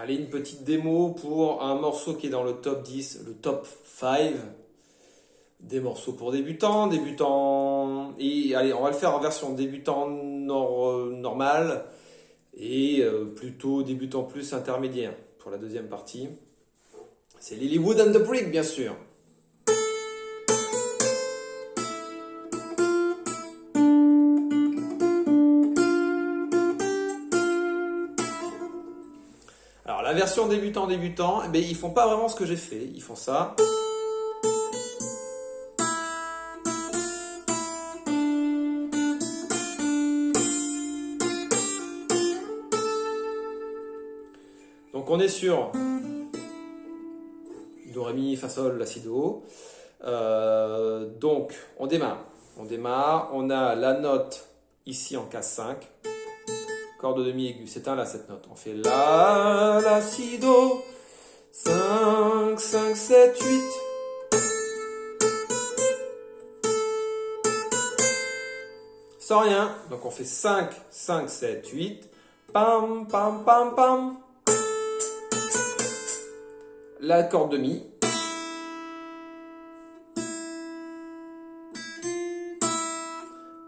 Allez, une petite démo pour un morceau qui est dans le top 10, le top 5. Des morceaux pour débutants. Et allez, on va le faire en version débutant normal et plutôt débutant plus intermédiaire pour la deuxième partie. C'est Lilywood and the Brick, bien sûr. Alors la version débutant, eh bien, ils font pas vraiment ce que j'ai fait. Ils font ça. Donc on est sur Do, Ré, Mi, Fa, Sol, La, Si, Do. Donc on démarre. On a la note ici en case 5. Corde de Mi aigu. C'est un La cette note. On fait La, Si, Do. 5, 5, 7, 8. Sans rien. Donc on fait 5, 5, 7, 8. Pam, pam, pam, pam. La corde de Mi.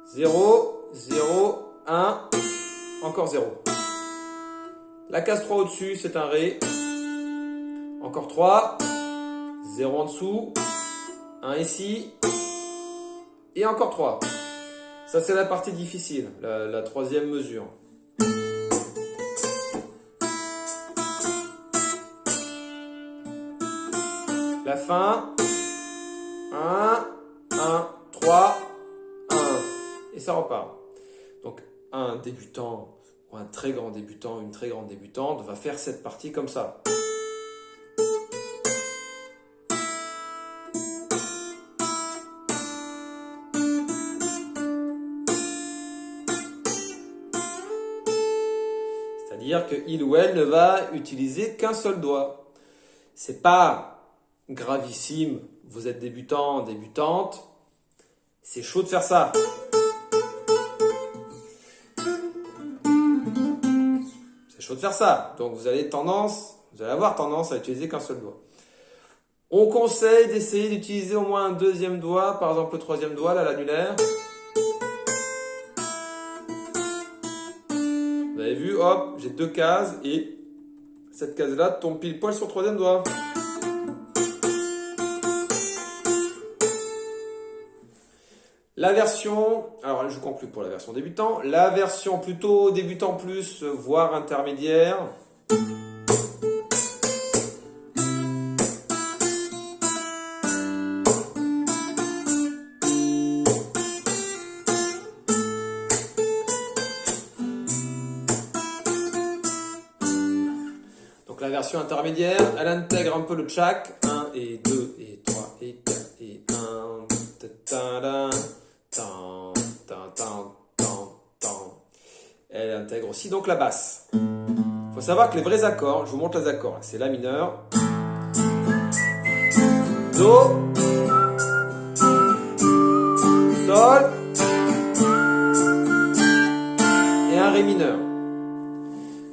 Zéro, 0, 1, encore 0. La case 3 au-dessus, c'est un Ré. Encore 3, 0 en dessous, 1 ici, et encore 3. Ça, c'est la partie difficile, la troisième mesure. La fin, 1, 1, 3, 1, et ça repart. Donc, un débutant ou un très grand débutant, une très grande débutante va faire cette partie comme ça. C'est-à-dire qu'il ou elle ne va utiliser qu'un seul doigt. C'est pas gravissime, vous êtes débutant, débutante, c'est chaud de faire ça. C'est chaud de faire ça. Donc vous allez avoir tendance à utiliser qu'un seul doigt. On conseille d'essayer d'utiliser au moins un deuxième doigt, par exemple le troisième doigt, là, l'annulaire. Vous avez vu, hop, j'ai deux cases et cette case-là tombe pile poil sur le troisième doigt. La version, alors je conclue pour la version débutant, la version plutôt débutant plus, voire intermédiaire. Donc la version intermédiaire, elle intègre un peu le tchak, 1 et 2 et 3 et 4 et 1, elle intègre aussi donc la basse. Il faut savoir que les vrais accords, je vous montre les accords, c'est La mineur, Do, Sol et un Ré mineur.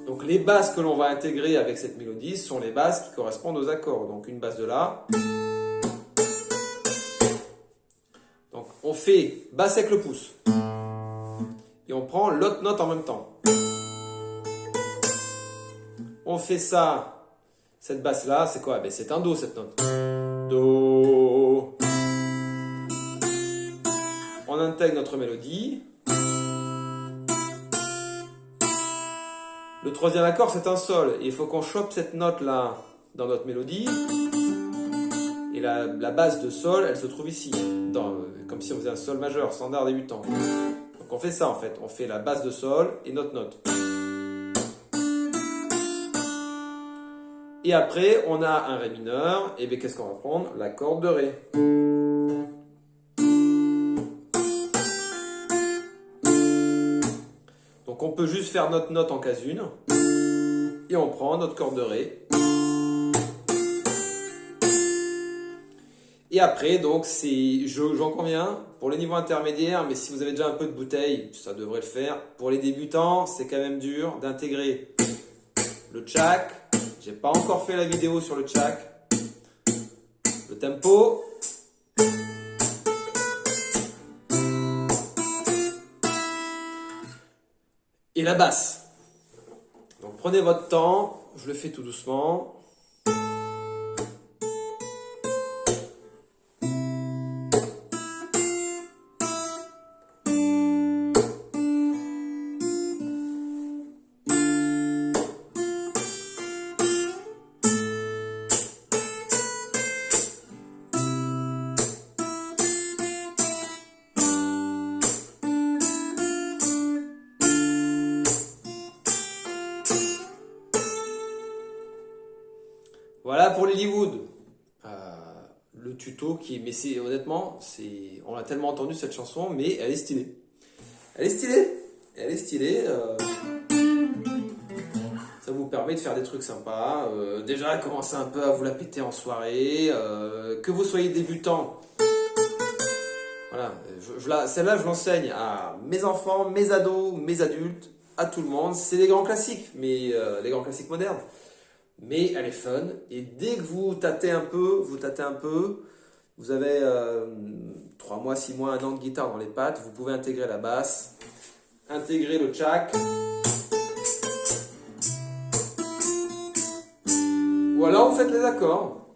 Donc les basses que l'on va intégrer avec cette mélodie sont les basses qui correspondent aux accords. Donc une basse de La. Donc on fait basse avec le pouce. Et on prend l'autre note en même temps. On fait ça. Cette basse là, c'est quoi? Ben, c'est un Do cette note. Do. On intègre notre mélodie. Le troisième accord, c'est un Sol. Et il faut qu'on chope cette note-là dans notre mélodie. Et la base de Sol, elle se trouve ici. Comme si on faisait un Sol majeur, standard débutant. Donc on fait ça en fait. On fait la base de Sol et notre note. Et après, on a un Ré mineur. Et bien qu'est-ce qu'on va prendre? La corde de Ré. Donc on peut juste faire notre note en case 1 et on prend notre corde de Ré. Et après, donc j'en conviens, pour les niveaux intermédiaires, mais si vous avez déjà un peu de bouteille, ça devrait le faire. Pour les débutants, c'est quand même dur d'intégrer le tchac. J'ai pas encore fait la vidéo sur le tchac. Le tempo. Et la basse. Donc prenez votre temps, je le fais tout doucement. Voilà pour Lilywood. Le tuto mais c'est honnêtement, on l'a tellement entendu cette chanson, mais elle est stylée. Elle est stylée. Elle est stylée. Ça vous permet de faire des trucs sympas. Déjà, commencer un peu à vous la péter en soirée. Que vous soyez débutant. Voilà. Celle-là, je l'enseigne à mes enfants, mes ados, mes adultes, à tout le monde. C'est des grands classiques, mais les grands classiques modernes. Mais elle est fun. Et dès que vous tâtez un peu, vous avez 3 mois, 6 mois, 1 an de guitare dans les pattes, vous pouvez intégrer la basse, intégrer le tchac. Ou alors vous faites les accords.